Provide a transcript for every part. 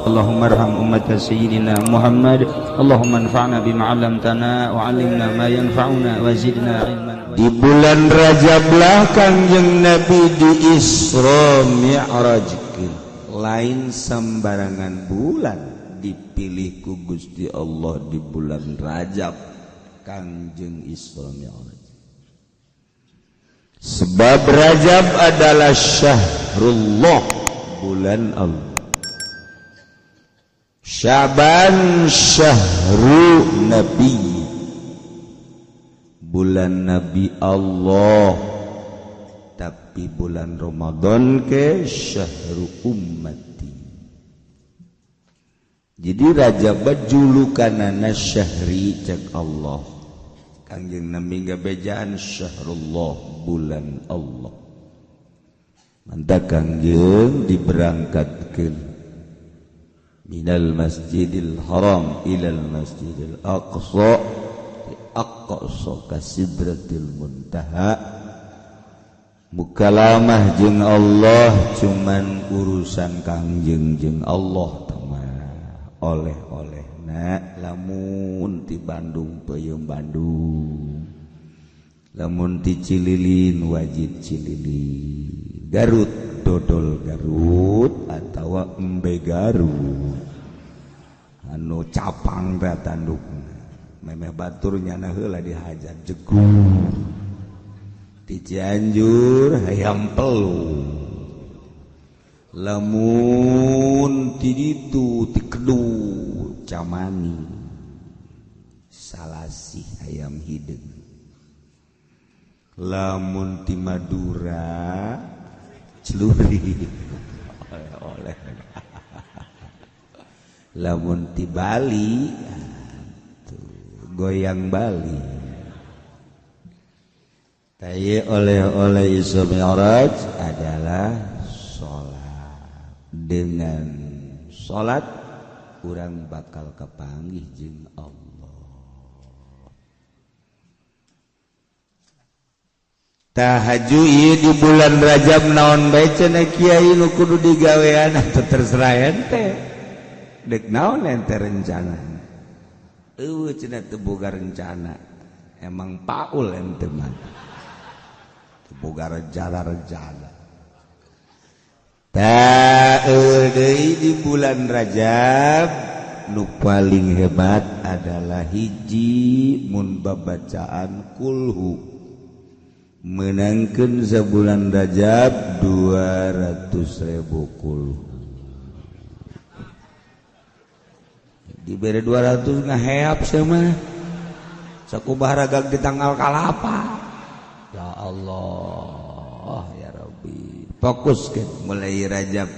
اللهم ارحم أمة سيدنا محمد اللهم انفعنا بما علمتنا وعلمنا ما ينفعنا وزدنا علما. Di bulan Rajablah Kangjeng Nabi di Isra Mi'rajkeun, lain sembarangan bulan dipilih ku Gusti Allah di bulan Rajab Kangjeng Isra Mi'raj. Sebab Rajab adalah syahrullah, bulan Allah. Syaban syahru Nabi, bulan Nabi Allah. Tapi bulan Ramadan ke syahru ummati. Jadi Rajab julukanana syahri cek Allah. Kangjeng Nabi ngabejaan syahrullah, bulan Allah. Manta Kangjeng diberangkatkeun minal masjidil haram ilal masjidil aqsa, aqsa ka sidratil muntaha. Mukalamah jeung Allah cuman urusan Kangjeng jeung Allah teman. Oleh-olehna lamun ti Bandung peuyeum Bandung, lamun ti Cililin wajib Cililin, Garut dodol Garut atawa embe Garut, anu capang teh tandukna memeh batur nyana heula dihajar jegur. Ti Cianjur hayam pelung, lamun ti ditu ti Kedu Camani Salasih hayam hideung, lamun ti Madura Celuri oleh lamun ti Bali goyang Bali. Tapi oleh-oleh Isra Mi'raj adalah sholat. Dengan sholat urang bakal kapanggih jeung Allah. Tahajud ieu di bulan Rajab naon bae cenah kiai nu kudu digawean atuh terserah ente. Dek naon ente rencana? Eueuh cenah teu boga rencana. Emang paul ente mah. Boga rencana. Deui di bulan Rajab nu paling hebat adalah hiji mun babacaan kulhu. Menangkeun sabulan Rajab 200.000 kulhu. Dibere 200 ngaheap sama sakubah ragag di tanggal kalapa. Ya Allah, ya Rabbi, fokuskeun mulai Rajab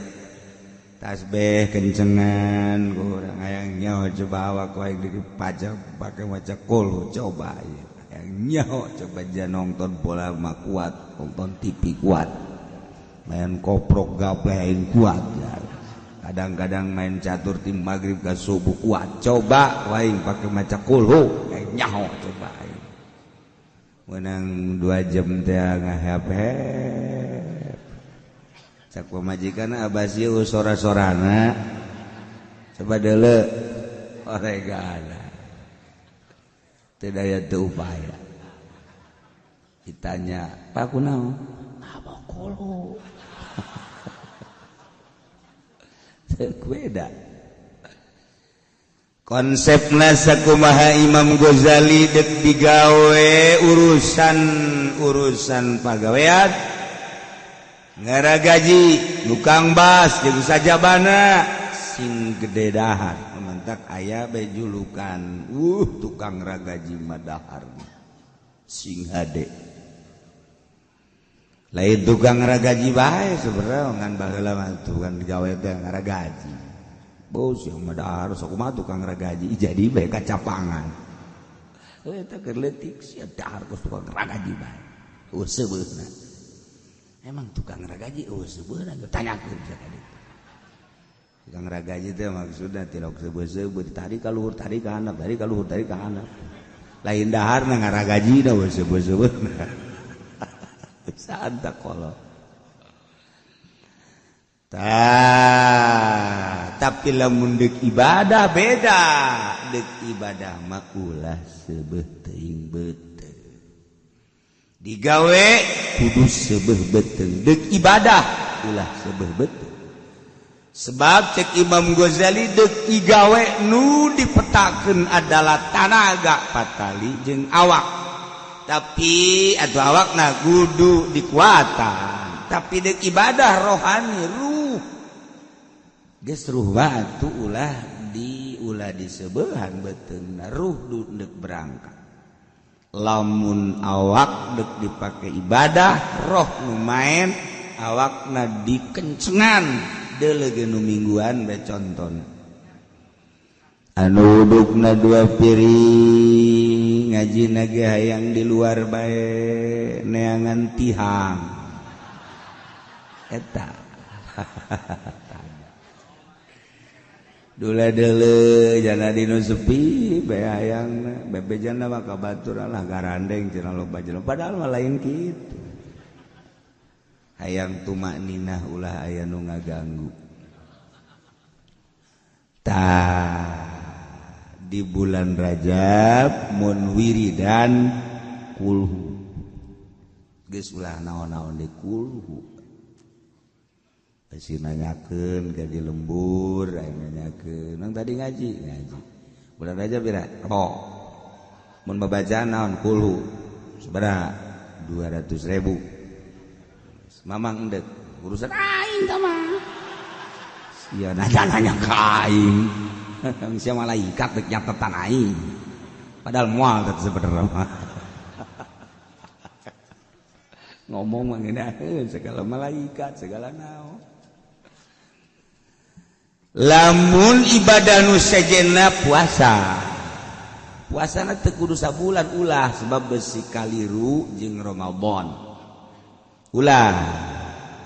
tasbih kencengan kurang hayang nyaho coba awak wae dipajak pake maca kulhu coba hayang nyaho coba jangan nonton bola mah kuat, nonton TV kuat, main koprok gaplein kuat ya. Kadang-kadang main catur tim maghrib ke subuh kuat, coba wae pake maca kulhu hayang nyaho coba menang 2 jam teh ngahep-hep. Cak pamajikan abah sieu sora-sorana. Coba deuleu oregana. Teu daya teu upaya. Ditanya, "Pak kunaon?" "Apa kulu?" Teu beda. Konsepna sakumaha Imam Ghazali dek digawe urusan pagawean ngara gaji nukang bas jeung sajabana sing gede dahar mantak aya bae julukan tukang ragaji madahar sing hade lain tukang ragaji bae sebenarnya ngan baheula mah tukang digawe teh ngaragaji. Bos yang madahar sakumaha tukang ragaji jadi bae kacapangan. Eta keur leutik sia dahar ku tukang ragaji bae. Seubeuna. Emang tukang ragaji seubeuna tanyakeun sia tadi. Tukang ragaji teh maksudna tilok seubeuna ditarik ka luhur tarik ka handap, tarik ka luhur tarik ka handap. Lain daharna ngaragaji da seubeuna. Santa kolot. tapi lamun deuk ibadah beda. Deuk ibadah mah ulah seubeuh teuing beuteuh. Digawe kudu seubeuh beuteuh. Deuk ibadah ulah seubeuh beuteuh. Sebab cek Imam Ghazali deuk igawe nu dipetakeun adalah tanaga patali jeung awak. Tapi atuh awakna kudu dikuatan. Tapi deuk ibadah rohani ruh. Geus ruh batu ulah disebeuhan beuteungna ruh deuk berangkat. Lamun awak deuk dipake ibadah, roh nu maen awakna dikencengan. Deuleugeun nu mingguan bae conton. Anu udukna 2 piring ngajina ge hayang di luar bae neangan tihang. Eta. Dula-deuleu jana dinu sepi bae hayang bebejana mah ka batur lah garandeng cenah loba jelema padahal mah lain kitu. Hayang tumak ninah ulah aya nu ngaganggu. Di bulan Rajab mun wiridan kulhu. Geus ulah naon-naon di kulhu. Pasti nanyakeun ka di lembur, aya nanyakeun. Nang tadi ngaji. Bulan Rajab bira? Rebo. Mun babacaan naon kulhu. Sabaraha? 200.000. Mamang endek urusan aing tah mah. Sia nanya ka aing. Sia malaikat rek nyatetan aing. Padahal moal teh sebenarnya mah. Ngomong mah ngeunaheun segala malaikat segala naon. Lamun ibadah nu sejenna puasa. Puasana teu kudu sabulan ulah sebab besi kaliru jeung Ramadan. Ulah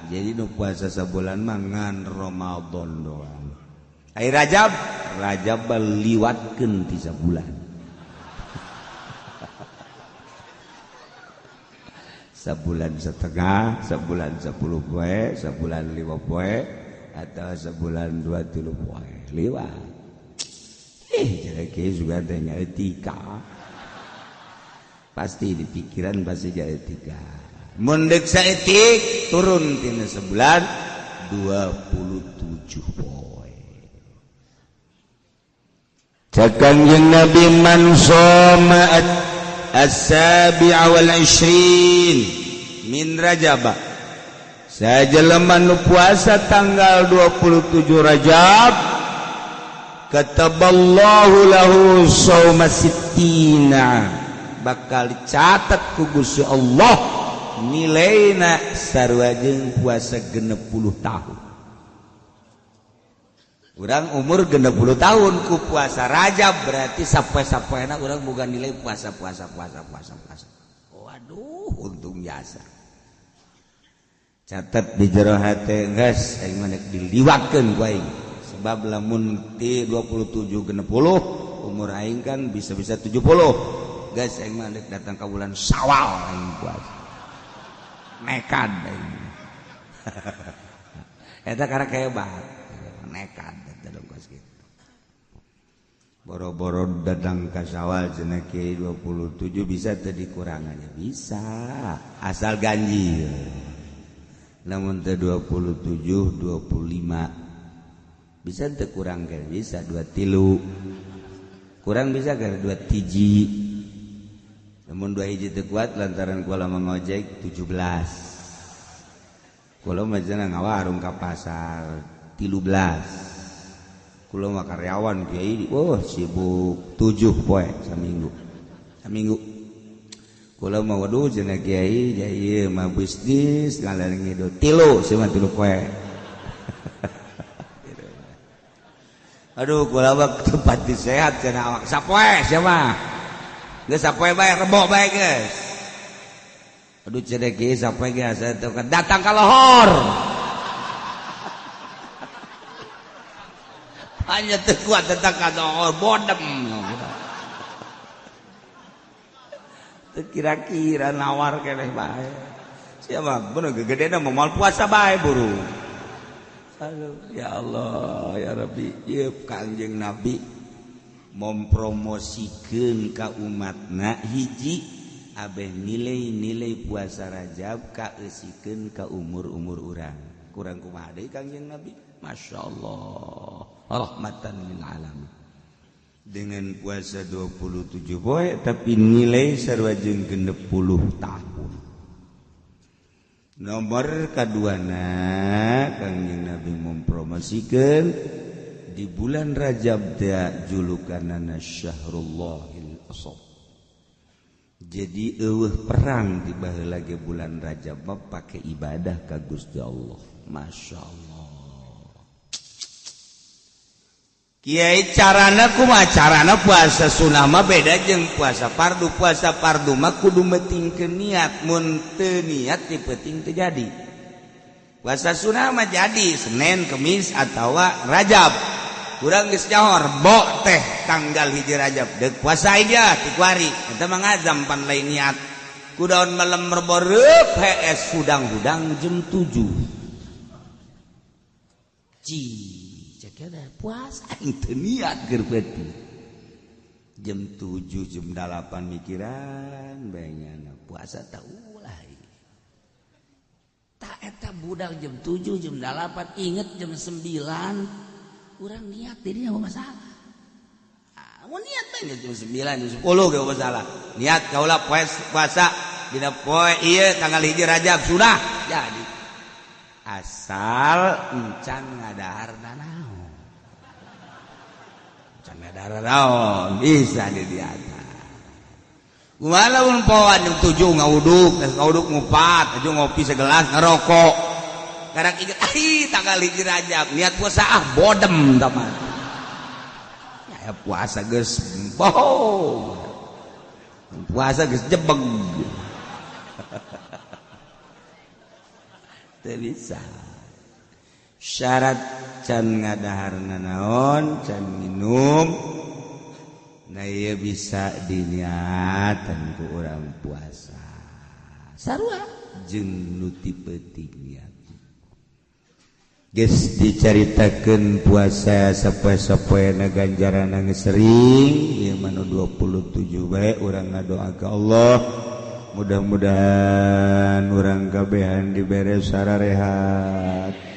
jadi nu puasa sabulan mah ngan Ramadan doang. Ai Rajab liwatkeun ti sabulan. Sabulan setengah, sabulan 10 poe, sabulan 5 poe, atau sabulan 2-3 poe. Liwat. Jadi juga teh etika. Pasti di pikiran pasti jadi etika. Mundek saetik turun tina sebulan 27 poe. Kanjeng Nabi man shoma as-sabi'a wal 20 min Rajab. Sajelema nu puasa tanggal 27 Rajab kataballahu lahu shauma sittina. Bakal dicatat ku Gusti Allah nilaina sarua jeung puasa 60 tahun. Urang umur 60 tahun ku puasa Rajab berarti sapoe-sapoena urang boga nilai puasa. Waduh, untung biasa. Catat di jero hate geus aing mah diliwatkeun ku aing. Sebab lamun ti 27 60 umur aing kan bisa-bisa 70. Geus aing mah datang ka bulan Syawal aing puasa. Nekat eta karena hebat nekat eta dongkos kitu boro-boro datang ka Syawal cenah kieu 27 bisa teu dikurangannya bisa asal ganjil lamun teu 27 25 bisa teu kurang kan bisa 23 kurang bisa kan 2 tiji. Namun 2 hiji teu kuat lantaran kula mangojek 17. Kula mah cenah ngawarung ka pasar 13. Kula mah karyawan kiai, sibuk 7 poe saminggu. Kula mah waduh cenah kiai, ieu mah bisnis ngalareng ngidul 3 sia mah 3 poe. Aduh kula mah tempat sehat cenah awak sapoe sia mah. Geus sapoe bae rebo bae geus. Aduh cenah kieu sapoe ge asa teu kan datang ka lohor. Hanya teu kuat datang ka lohor bodem. Teu kira-kira nawar keneh bae. Sia mah bener gegedena moal puasa bae buru. Aduh, ya Allah ya Rabbi, yeup Kangjeng Nabi mempromosikeun ka umatna hiji abeh nilai-nilai puasa Rajab kaeusikeun ka umur-umur urang. Kurang kumaha deui Kangjeng Nabi? Masyaallah, rahmatan lil alamin. Dengan puasa 27 poe tapi nilai sarua jeung 60 tahun. Nomor kaduana Kangjeng Nabi mempromosikan di bulan Rajab teh julukanana Syahrullahil Asab. Jadi eueuh perang di baheula ge bulan Rajab mah pake ibadah ka Gusti Allah. Masyaallah. Kiai carana kumaha carana puasa sunah mah beda jeung puasa fardu. Puasa fardu mah kudu metingkeun niat, mun teu niat teu penting teu jadi. Puasa sunah mah jadi Senin, Kemis atawa Rajab. Urang geus nyaho bo teh tanggal 1 Rajab deuk puasa aja ti kuari. Eta mah ngazam pan lain niat. Kudaon malam merboreup HS hudang-hudang jam 7. Ada puasa itu niat gerbeti jam 7 jam 8 mikiran bayangana puasa tak ulah tak eta budal jam 7 jam 8 inget jam 9 kurang niat jadi apa masalah mau niat banget jam 9 jam 10 gak masalah niat kaulah puasa dina poe ieu tanggal 1 Rajab sudah jadi asal encan ngadaharna naon darah naon bisa di atas. Walaupun poan jam 7 ngawuduk ngupat, aja ngopi segelas ngerokok. Karek inget tanggal 1 Rajab niat puasa bodem teman. Ya puasa geus bohong. Puasa geus jebeg. Teu bisa. Syarat can ngadaharna naon can minum nah ieu bisa diniatan ku urang puasa sarua jeung nu ti peuting niat geus dicaritakeun puasa sapoe-sapoena ganjaranna geus sering ieu mah 27 bae urang ngadoa ka Allah mudah-mudahan urang kabehan dibere sararehat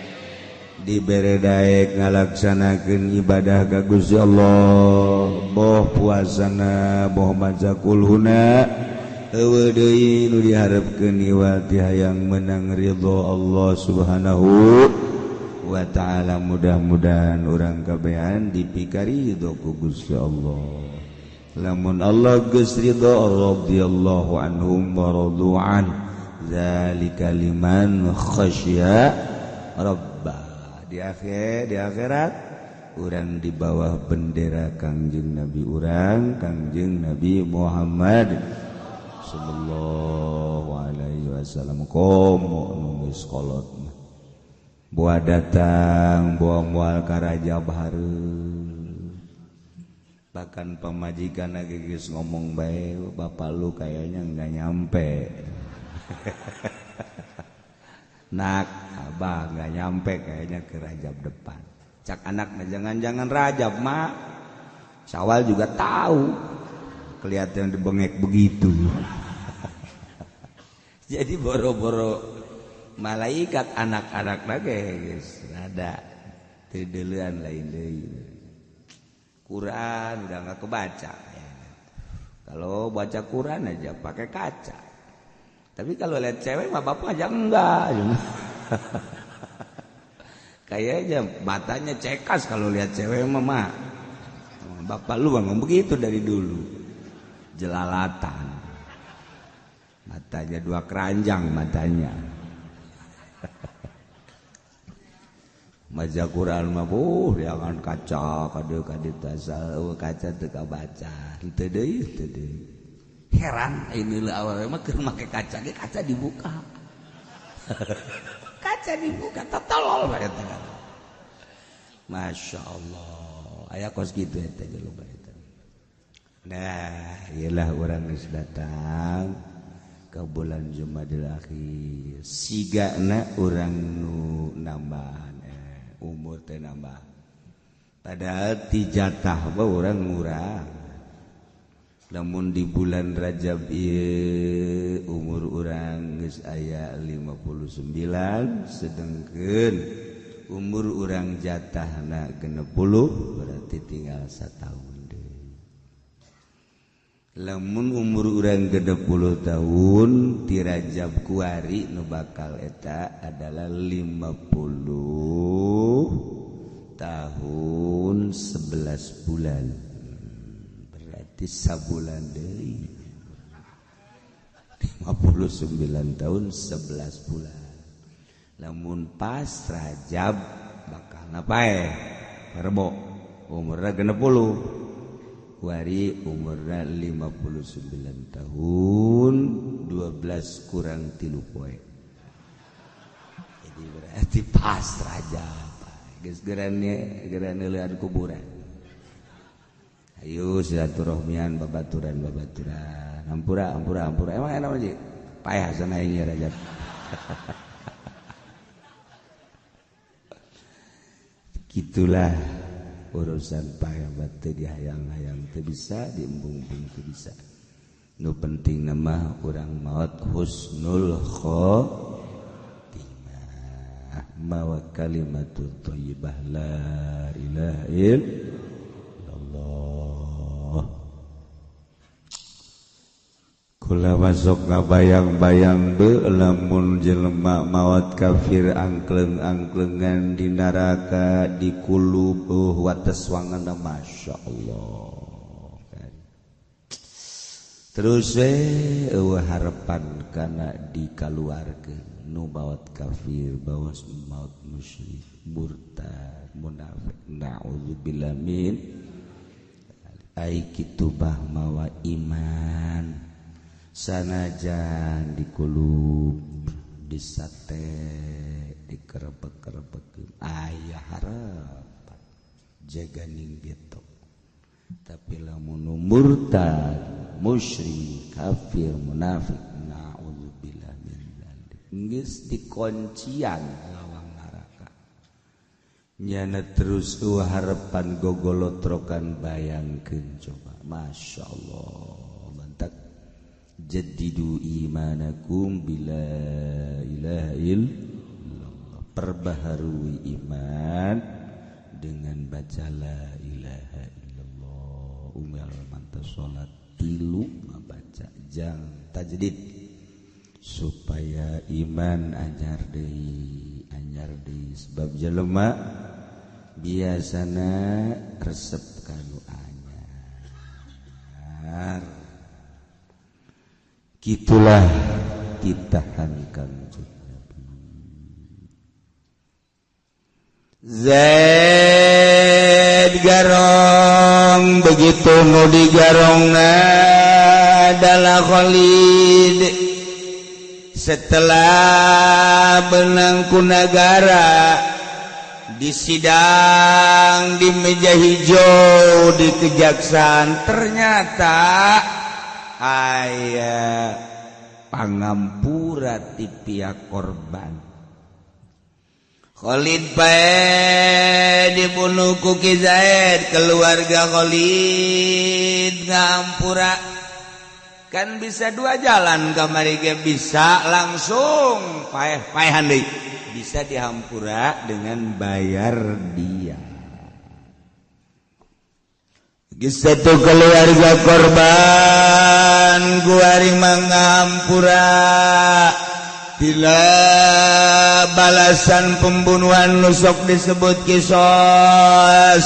dibere daek ngalaksanakeun ibadah ka Gusti Allah boh puasana boh mazakulhuna eueuh deui nu diharepkeun iwal ti hayang menang ridho Allah Subhanahu wa taala mudah-mudahan urang kabehan dipikari ridho ku Gusti Allah lamun Allah geus ridho radhiyallahu anhum wa radu an zalika liman khasyya rabbah di akhirat urang di bawah bendera Kangjeng Nabi urang Kangjeng Nabi Muhammad sallallahu alaihi wasallam komo nulis kolot boa datang boa moal ka Rajab hareup bahkan pamajikan lagi geus ngomong bae bapak lu kayaknya enggak nyampe nak abah nggak nyampe kayaknya ke Rajab depan cak anaknya jangan-jangan Rajab mak Syawal juga tahu kelihatan dibengek begitu jadi boro-boro malaikat anak-anak lagi guys ada tedelean lain deui Quran udah nggak kebaca kalau baca Quran aja pakai kaca. Tapi kalau lihat cewek mah bapak aja enggak. Kayaknya matanya cekas kalau lihat cewek mah. Bapak lu memang begitu dari dulu. Jelalatan. Matanya 2 keranjang matanya. Maca Quran mah jangan kaca kade tasal kaca teu kabaca. Henteu deui. Heran inilah awalnya mah keur make kaca ge kaca dibuka. Kaca dibuka tolol bae eta. Masyaallah. Aya kos kitu eta jelema eta. Nah, iyalah urang geus datang ka bulan Jumadil Akhir. Sigana urang nu nambahan umur teh nambah padahal ti jatah orang murah namun di bulan Rajab ieu umur urang geus aya 59 sedengkeun umur urang jatahna 60 berarti tinggal satahun deui lamun umur urang 60 tahun ti Rajab kuari nu bakal eta adalah 50 tahun 11 bulan berarti sabulan deui 59 tahun 11 bulan lamun pas Rajab bakal napae Rebo umurna 60 kuari umurna 59 tahun 12 kurang 3 poe jadi berarti pas Rajab geus gerane leuan kuburan ayo silaturahmian babaturan hampura emang enak aja payah sana ini Rajab gitulah urusan payah batu dihayang-hayang teu bisa diembung-embung teu bisa nu penting nama urang maot husnul khotimah mawa kalimatut thayyibah la ilaha illallah kula masuk ngabayang-bayang deui lamun jelema maot kafir angkleng-angklengan di neraka di kulub wateswanganna masyaallah kan terus harapan kana dikaluarkeun nu maot kafir bawas maot musyrik murtad munafik naudzubillah min ai kitu bah mawa iman sanajan di kulub di sate dikerebek-kerebek aya harapan jaganing gitu tapi lamun murtad musyrik kafir munafik naudzubillah min dzalik geus dikuncian lawang neraka nyana terus harapan gogolotrokan bayangkeun coba masyaallah mantak jaddidu imanakum bila ilaha illallah perbaharui iman dengan baca la ilaha illallah unggal manta salat tilu ngabaca jang tajdid supaya iman anyar deui sebab jelema biasana resep kanu anyar gitulah ditahankan Zaid garong begitu nu digarongna adalah Khalid setelah benang ku negara disidang di meja hijau di kejaksaan ternyata aya pangampura ti pihak korban Khalid bae dibunuh ku Ki Zaid keluarga Khalid ngampura kan bisa dua jalan kamari ge bisa langsung paehan deui bisa dihampura dengan bayar dia satu keluarga korban guari mengampura bila balasan pembunuhan nusok disebut kisos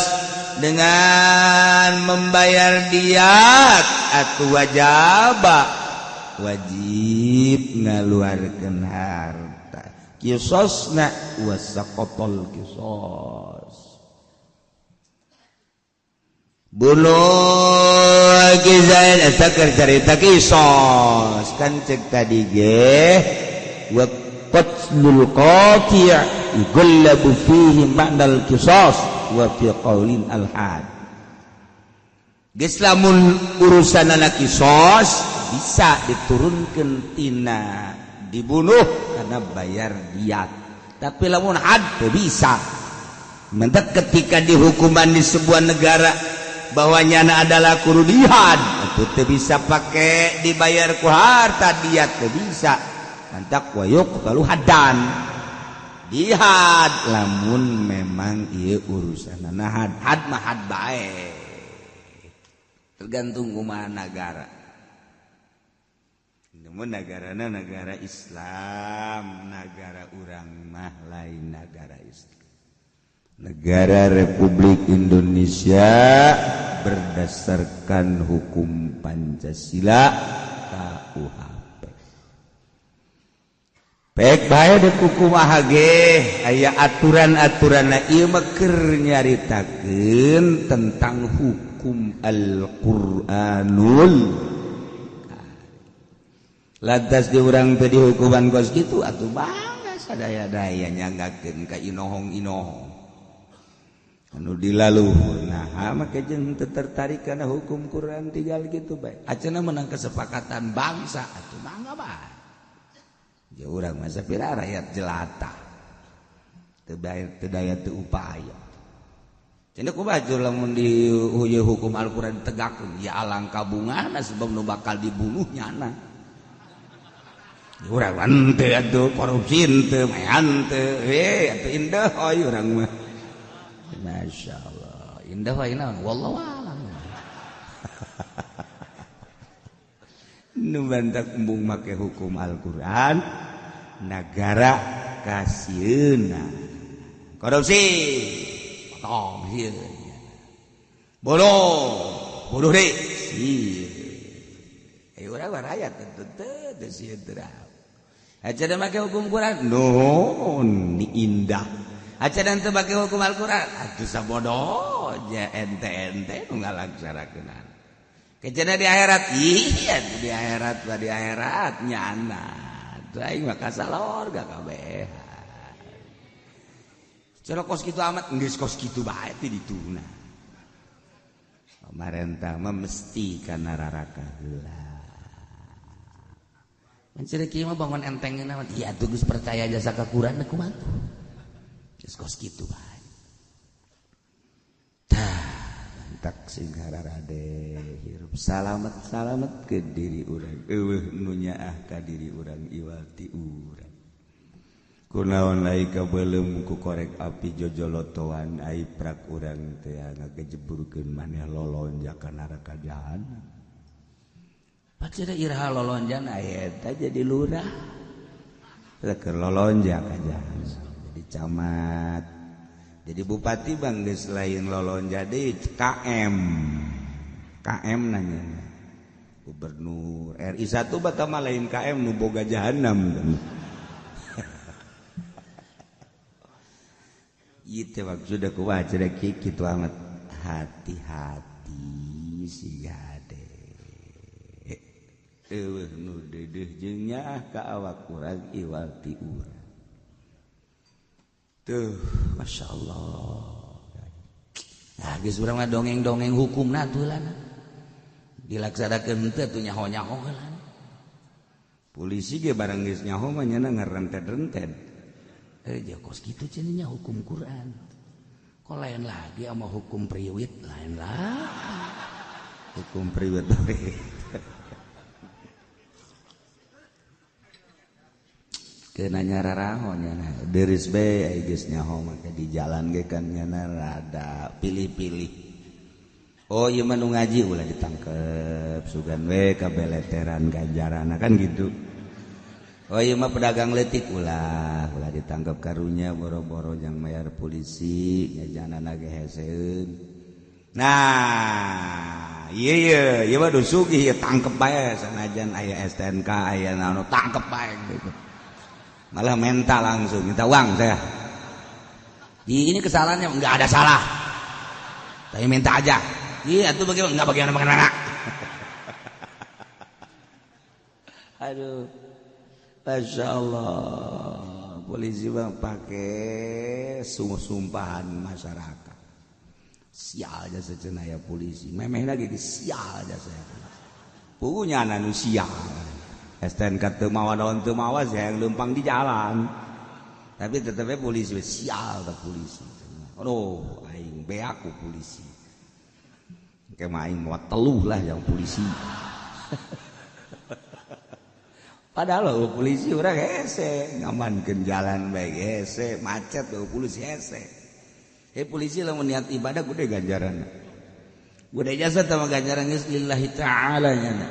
dengan membayar diat atau wajib ngaluarkeun harta kisosna wasaqotol kisos bunuh Ki Zaid eta keur carita kisos kan cek tadi ge wa qatlul qati' yughallabu fihi ma'nal qisas wa fi qaulin al-had geus lamun urusanna qisas bisa diturunkeun tina dibunuh karena bayar diat tapi lamun had teu bisa mentek ketika dihukuman di sebuah negara bahwa nyana adalah kudu jihad itu teu bisa pakai dibayar ku harta diat teu bisa mantak wayuk kalau hadan jihad lamun memang ieu urusanna had mah had bae tergantung kumaha negara namun negarana negara Islam negara urang mah lain negara Islam negara Republik Indonesia berdasarkan hukum Pancasila KUHP baik bae dek kumaha ge aya aturan-aturanna ieu mah keur nyaritakeun tentang hukum Al-Qur'anul lantas di urang teh dihukuman kos kitu atuh bangga sadaya-daya nyanggakeun ka inohong-inohong anu dilaluhur nah make jeung teu tertarik kana hukum Quran tinggal kitu bae acenah menang kesepakatan bangsa atuh mangga bae ya urang mah sapira rakyat jelata teu daya teu upaya cenah kumaha lamun di hukum Al-Qur'an ditegakkeun ya alangkah bungana sebab nu bakal dibunuh nyana urang henteu atuh korupsi henteu mean teu atuh indah oi urang mah masyaallah indah wae naon wallahu a'lam nu bantak embung make hukum Al-Qur'an negara kasieuna korupsi potong sieun bodoh deui sieun urang mah rakyat teu sieun teu aja make hukum Quran non indah aja dan teu make hukum Al-Quran atuh sabodoh nya ente-ente nu ngalaksanakeun kecenah di akhirat iya di akhirat nyana teu aing mah kasalorga kabeh cara kos kitu amat geus kos kitu bae teh dituna pamarentah mah mesti kana raraka heula mencari kieu mah bangun entengna mah iya tuh geus percaya jasa ka Quran kumaha tuh geus kos kitu bae tah tak sing hararade hirup salamet ke diri urang eueuh nu nyaah ka diri urang iwati urang kunaon lai kabeulem ku korek api jojolotoan ai prak urang teh ngagejeburkeun maneh lolonja ka neraka jahanam pacira iraha lolonjan eta jadi lurah keur lolonja ka jahanam jadi camat jadi bupati bang geus lain lolonja deui KM nanya gubernur RI 1 bata mah lain KM nu boga jahanam ieu teh maksudna kumaha cenah kitu amat hati-hati siga eueuh nu deudeuh jeung nyaah ka awak urang iwati urang tuh masyaallah nah geus urang mah dongeng-dongeng hukumna tulana dilaksanakeun teh atuh nyaho-nyaho heula polisi ge barang geus nyaho mah nyana ngarented-rented jah kos kitu cenah hukum Quran kok lain lagi sama hukum priwit lain lah hukum priwit kenanya rarahonnya deris bae aya geus nyaho make di jalan ge kan nyana rada pilih-pilih oh ieu mah nu ngaji ulah ditangkep sugan we kabeleteran ganjaranna kan gitu oh ieu mah pedagang leutik ulah ditangkep karunya boro-boro jang mayar polisi nyajanana ge heseun nah ieu mah dusugih tangkep bae sanajan aya STNK aya naon tangkep bae gitu malah mental langsung minta uang saya ini kesalahannya enggak ada salah tapi minta aja iya itu bagaimana aduh Masya Allah polisi bang pakai sumpahan masyarakat sial aja secenah ya polisi memeh lagi sial aja saya punya nanu sial STNK teu mawa naon teu mawa saya yang lempang di jalan tapi tetepnya polisi sial tak polisi Aduh, aing be aku polisi. Kema aing muat teluh lah yang polisi. Padahal polisi urang hese, ngamankeun jalan bae hese, macet polisi hese. Polisi lamun niat ibadah gede ganjaranna. Gede jasa tama ganjaran geus lillahi ta'ala nya.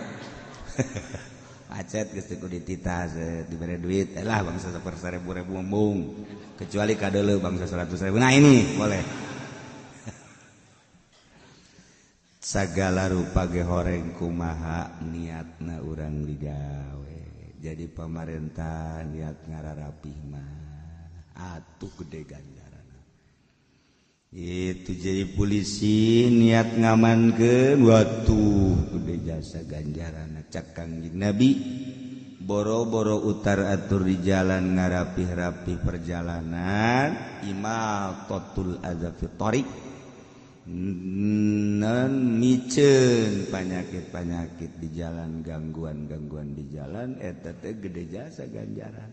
Macet geus teu ditita dibere duit, lah bangsa 1.000 embung. Kecuali kadeuleu bangsa 100.000. Nah ini boleh. Sagala rupa ge horeng kumaha niatna urang digawe. Jadi pemerintah niat ngararapih mah atuh gede ganjaran. Itu jadi polisi niat ngamankeun watuh gede jasa ganjaran. Cak Kangjeng Nabi boro-boro utar atur di jalan ngarapih-rapih perjalanan imatatul adza fi thariq nan miceun penyakit-penyakit di jalan, gangguan-gangguan di jalan eta teh gede jasa ganjaran.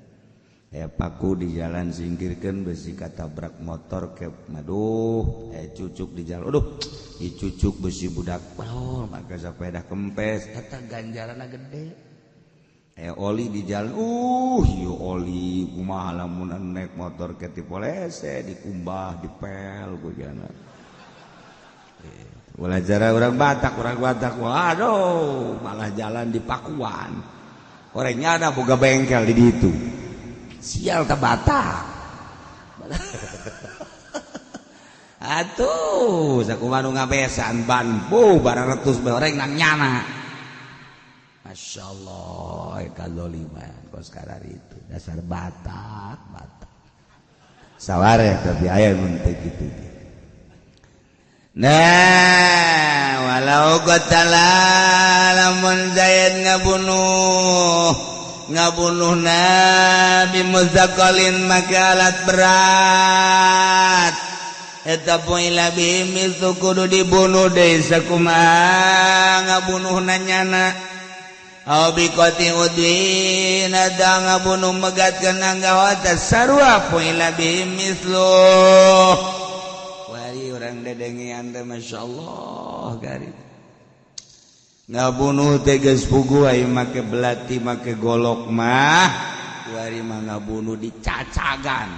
Paku di jalan singkirkeun besi katabrak motor ke maduh cucuk di jalan. Aduh, dicucuk besi budak. Oh, maka sepeda kempes eta ganjaranna gede. Oli di jalan. Ieu oli kumaha lamun naik motor ke ti polese dikumbah dipel ku jana. Ulah jara urang Batak, waduh malah jalan di Pakuan. Orangnya ada boga bengkel di ditu. Sial teh Batak. Atuh sakumaha nu ngabesan ban barang retus bae oreng nang nyana. Masyaallah kadzaliman kos karari itu dasar Batak. Sawareh tapi aya mun teh kitu. Nah, walau qatala lamun Zaid ngabunuh Nabi Muzaqqalin maka alat berat eta poila bihim itu kudu dibunuh deui sakumaha ngabunuhna nyana au biqati udwin ada ngabunuh megatkeun anggawata sarua poila bihim misluh. Orang dedengian teh masyaallah gari ngabunuh teh geus pugu aya make belati make golok mah wari mah ngabunuh dicacagan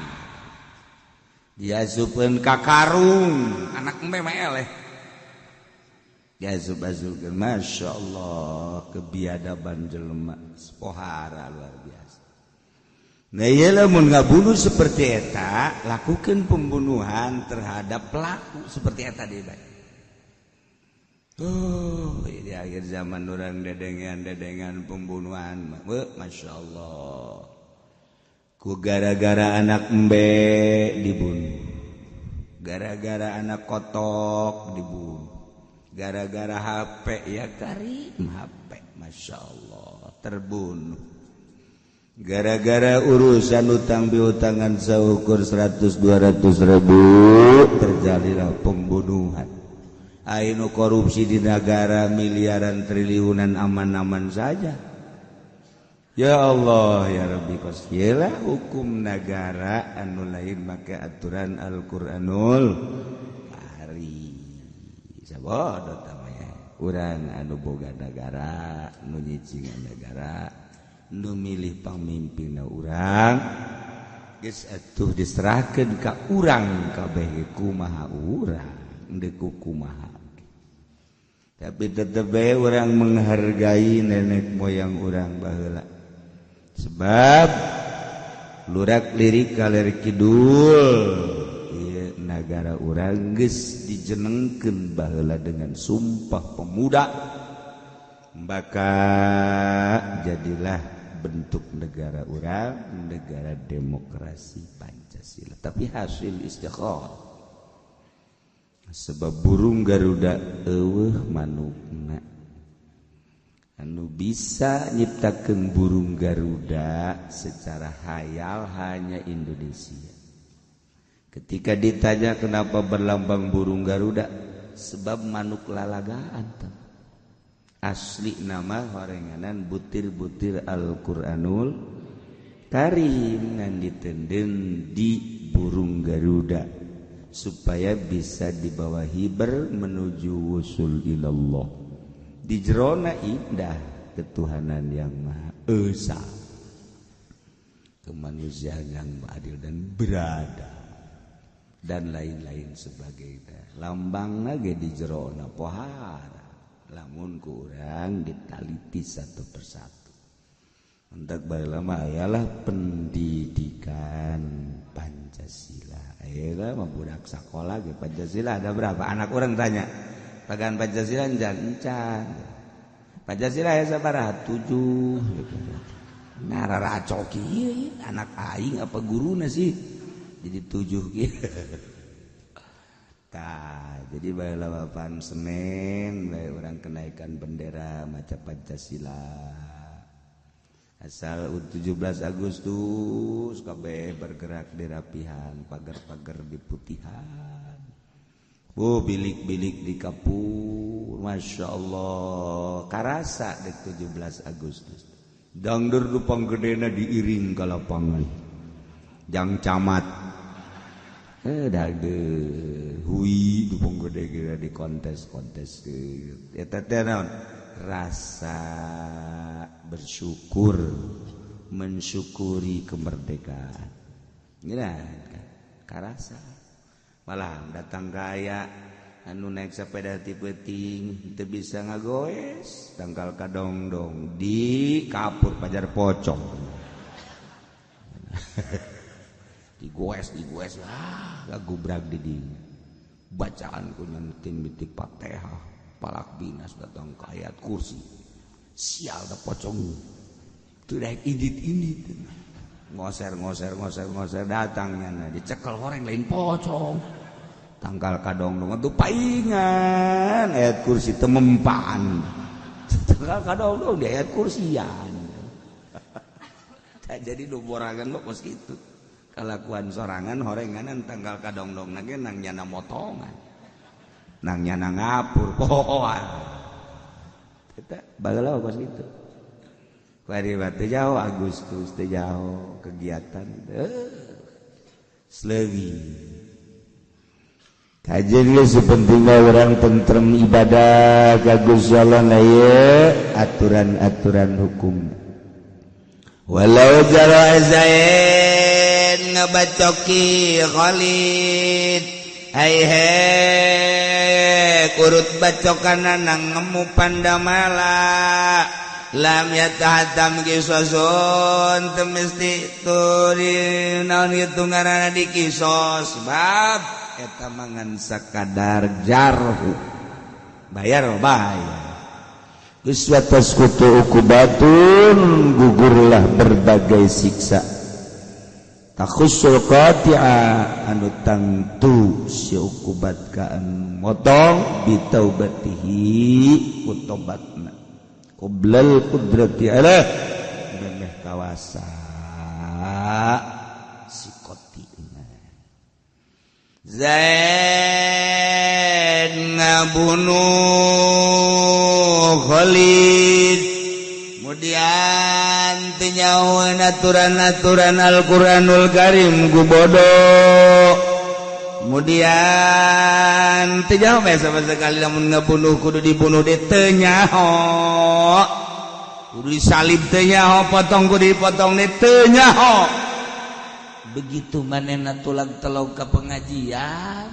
diasupkeun ka karung anak embe mah eleh diasup-asupkeun masyaallah kebiadaban jelema pohara luar biasa. Nah iya lamun ngabunuh seperti eta lakukan pembunuhan terhadap pelaku seperti eta deui bae. Di akhir zaman orang dedengan pembunuhan Masya Allah ku gara-gara anak embe dibunuh, gara-gara anak kotok dibunuh, gara-gara HP ya karim HP Masya Allah terbunuh, gara-gara urusan utang piutangan seukur 100-200 ribu terjadilah pembunuhan. Ainu korupsi di negara miliaran triliunan aman-aman saja. Ya Allah ya Rabbi kosielah hukum negara anu lain make aturan Al-Qur'anul Karim. Sabodo tamanya urang anu boga negara nu nyicingan negara nu milih pamimpinna urang geus atuh diserahkeun ka urang kabeh kumaha urang deuk kumaha. Tapi tetep bae urang menghargai nenek moyang urang baheula. Sebab lurak lirik kaler kidul ieu nagara urang geus dijenengkeun baheula dengan sumpah pemuda. Maka jadilah bentuk negara urang negara demokrasi Pancasila, tapi hasil istikharah. Sebab burung Garuda eueuh manukna anu bisa nyiptakeun burung Garuda secara hayal hanya Indonesia. Ketika ditanya kenapa berlambang burung Garuda, sebab manuk lalagaan. Asli nama horenganan butir-butir Al-Qur'anul Karim ngan ditenden di burung Garuda. supaya bisa dibawa hiber menuju wusul ilallah. Di jerona indah ketuhanan yang Maha Esa, kemanusiaan yang adil dan beradab dan lain-lain sebagainya. Lambang lagi di jerona pohara, lamun kurang ditaliti satu persatu. Untuk lama ayalah pendidikan Pancasila. Ayolah budak sekolah ke Pancasila ada berapa? Anak orang tanya. Pagan Pancasila encan. Pancasila ya sabaraha 7 gitu. Nah raracoki anak aing apa guruna sih? Jadi 7 gitu. Tah, jadi baheula papan Senen bae orang kenaikan bendera maca Pancasila. Asal 17 Agustus kabeh bergerak di rapihan, pagar-pagar di putihan. Bilik-bilik di kapur, Masya Allah. Karasa di 17 Agustus. Dangdur dupang gedena diiring ke lapangan. Jang camat. Dage hui dupang gede kira di kontes-kontes. Eta teh naon? Rasa bersyukur, mensyukuri kemerdekaan. Gila, karasa. Malah datang kaya, anu naik sepeda ti peuting, teu bisa ngagoes, tangkal kadongdong di kapur pajar pocong. digoes, gagubrak di dieu. Bacaan ku nyanting bitik Fatihah. Palak binas datang ke ayat kursi. Sial da pocong. Tuh daek indit-indit. Ngoser datangnya. Dicekel horeng lain pocong. Tangkal kadong-dong itu paingan. Ayat kursi temempaan. Tangkal kadong-dong di ayat kursian. Jadi duboragan lo pos gitu. Kalakuan sorangan horenganan tangkal kadong-dong nage nang nyana motongan. Nang nyana ngapur pohoan kita bagalau pas gitu hari teh jauh Agustus teh jauh kegiatan selagi kajian geus sepentingna urang tentrem ibadah ka Gusti Allah aya aturan-aturan hukum walau jara zain ngabacoki Khalid kurut bacokan nang ngemu pandamala lam yatahatam kisosun temesti turi naon kitu ngaranna di kisos bab eta mangan sakadar jarhu bayar geus watas kutu ukubatun gugurlah berbagai siksa takhusul qati'a anu tangtu si ukubat ka motong bitaubatihi kutobatna qoblal qudrati ala memeh kawasa si qatina Zaid ngabunuh Khalid kemudian tinyawan aturan-aturan Al-Quranul Karim gubodo kemudian tinyaho sama sekali namun ngabunuh kudu dibunuh di tenyaho kudu disalib tenyaho potong kudu dipotong di tenyaho begitu manehna tulang telog ke pengajian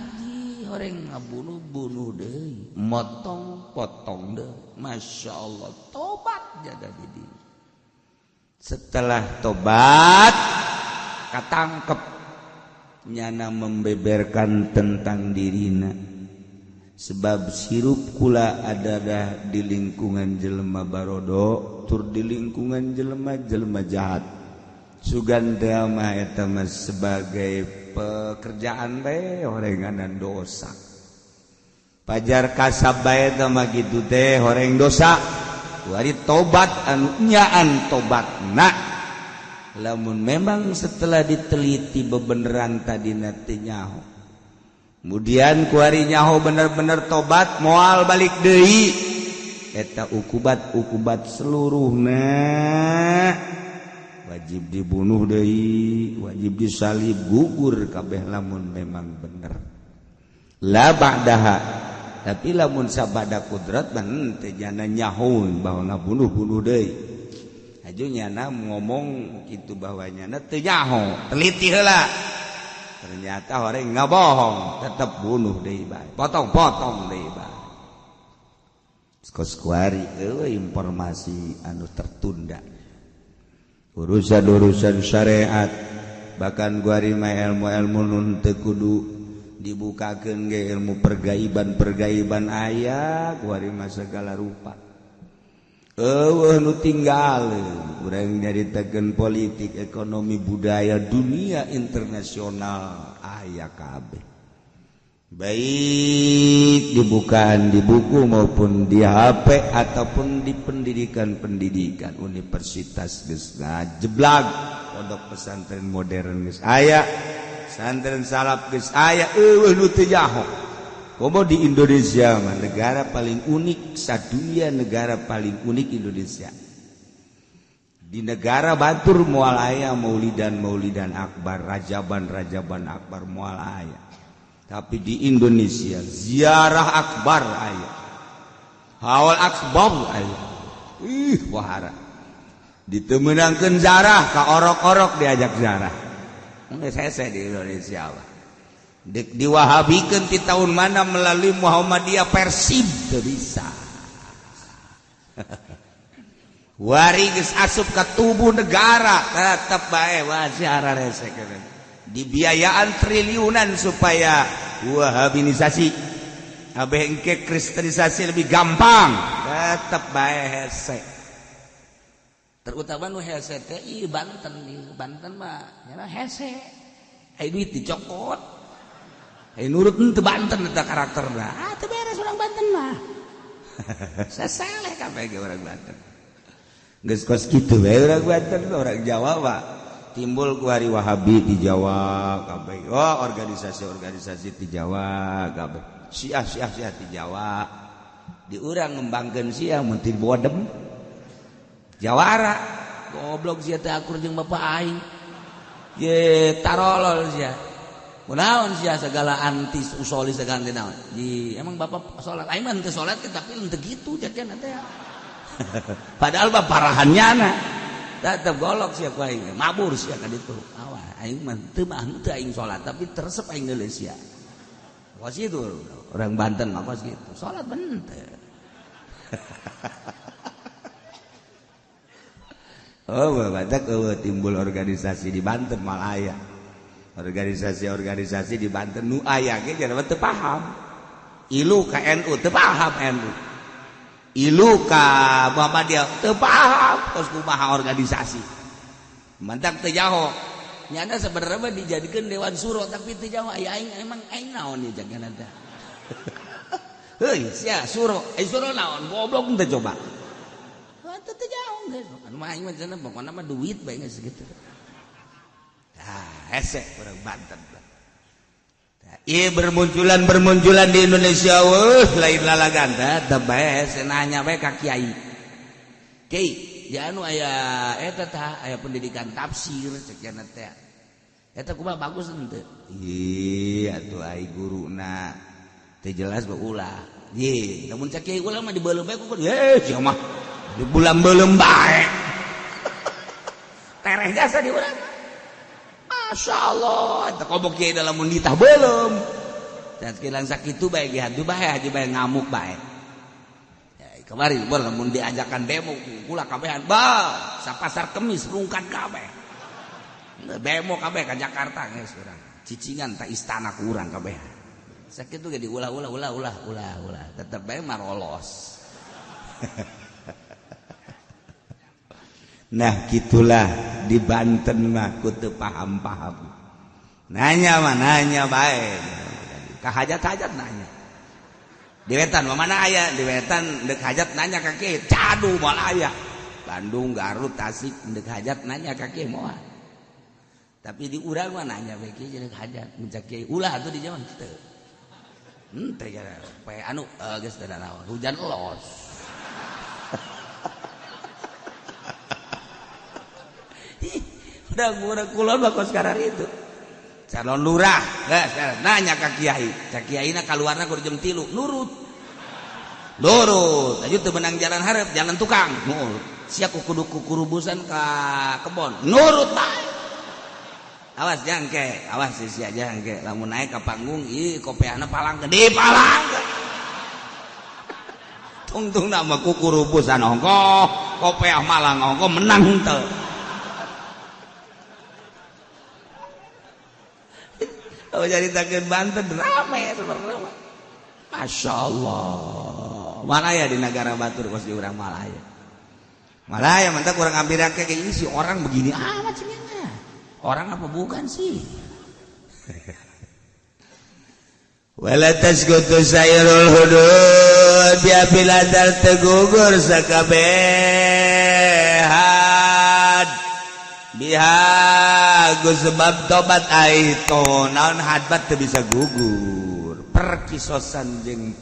orang ngabunuh-bunuh deh motong-potong deh Masya Allah tobat jadi diri setelah tobat katangkep nyana membeberkan tentang dirina sebab sirup kula adalah di lingkungan jelema barodo tur di lingkungan jelema jahat suganda mah eta mah sebagai pekerjaan bae horenganan dosa pajar kasab bae eta mah kitu teh horeng dosa wari tobat anu nyaan tobatna lamun memang setelah diteliti bebeneran tadina teh nyaho kemudian ku hari nyaho bener-bener tobat moal balik deui eta ukubat seluruhna wajib dibunuh deui wajib disalib gugur kabeh lamun memang bener la ba'daha tapi lamun sabada kudrat ban teu jana nyahun bahwa bunuh-bunuh deui ajunya na ngomong kitu bahwanya teu nyaho teliti heula ternyata orang ngabohong tetap bunuh deui bae potong-potong deui bae kos-kuari informasi anu tertunda urusan-urusan syariat bahkan guari mah ilmu-ilmu nun teu kudu dibukakeun ge ilmu pergaiban aya guari mah segala rupa eueuh nu tinggaleun urang nyaritakeun politik ekonomi budaya dunia internasional aya kabeh baik dibukaan di buku maupun di HP ataupun di pendidikan universitas geus ngajeblag pondok pesantren modern geus aya pesantren salaf geus aya eueuh nu teu nyaho komo di Indonesia mah negara paling unik sadunia negara paling unik Indonesia di negara batur moal aya maulidan akbar rajaban akbar moal aya tapi di Indonesia ziarah akbar aya hawal akbar aya wahara ditemenangkeun zarah ka orok-orok diajak zarah geus hese di Indonesia lah diwahabikeun ti tahun mana melalui Muhammadiyah Persib teu bisa wari geus asup ka tubuh negara tetep bae wah ziarah rese dibiayaan triliunan supaya wahabinisasi abeh engke kristenisasi lebih gampang tetep bae hese terutama nu hese teh Banten mah nyana hese aya duit dicokot aya nurut teu Banten eta karakterna teu beres urang Banten mah sasaleh kabeh ge urang Banten geus kos kitu bae urang Banten urang Jawa mah timbul ku hari Wahabi di Jawa kabeh organisasi di Jawa kabeh Syiah di Jawa di urang ngembangkeun Syiah mun ti bodem Jawara goblok sia teh akur jeung bapak aing ye tarolol sia kunaon sia segala anti usoli segala naon emang bapak salat aing mah teu salat tapi teu kitu jakeun teh padahal mah parahannya na tetep golok sia ku aing mabur sia ka ditu awas aing mah teu aing salat tapi teresep aing deuleu sia kos itu orang Banten mah kos gitu salat bener badak timbul organisasi di Banten malah aya organisasi di Banten nu aya ge jangan teu paham ilu ka NU teu paham NU ilu ka Muhammadiyah teu paham kos kumaha organisasi mantak teu jaho nyana sebenarnya mah dijadikeun dewan suro tapi teu jaho aya aing emang aing naon ieu jangan ada heuy sia suro suro naon goblok teu coba teu jaho geus anu mah aing mah cenah pokona mah duit bae geus kitu hese urang Banten ieu bermunculan di Indonesia lain lalagan teh bae nanya bae ka kiai ya anu aya eta tah aya pendidikan tafsir cek cenah teh eta kumaha bagus henteu atuh ai guruna teu jelas bae ulah namun cek kiai ulah mah dibeuleum bae ku sia mah di bulan beuleum bae tereh jasa di urang Masya Allah eta kobok kiai dalam nitah beuleum dan sekilang sakitu bae ge hadu bae haji bae ngamuk bae kemarin lamun diajakan demo kula kabehan sapasar Kemis rungkat kabeh demo kabeh ka Jakarta geus urang cicingan ta istana ku urang kabeh sakitu ge diulah tetep bae marolos nah gitulah di Banten mah ku teu paham-paham nanya bae ka hajat-hajat nanya di Wetan mana aya di Wetan deuk hajat nanya ka kieu cadu moal aya Bandung Garut Tasik deuk hajat nanya ka kieu moal tapi di urang mah nanya bae kieu deuk hajat muncak kieu ulah atuh di jaman teu henteu ya poe anu geus teu naon hujan los udah kulon mah kos karar itu calon lurah nanya ka kiai cak kiaina kaluarna kudu jam 3 nurut aja teu menang jalan hareup jalan tukang nurut sia kudu kurubusan ka kebon nurut bae awas jangke awas sia jangke lamun naik ka panggung ieu kopeana palang gede palang tungtung nama kurubusan ongko kopeah malang ongko menang teu jadi takkan Banten rame sebenarnya. Masya Allah. Malaya di negara Batur kos di orang Malaya. Malaya mantap kurang ambil kayak ini si orang begini amat sih orang apa bukan sih? Wala tasqutu sayrul hudud bi abiladal tegugur sakabehan biha sebab tobat itu naon hadbat teu bisa gugur perkisosan jeung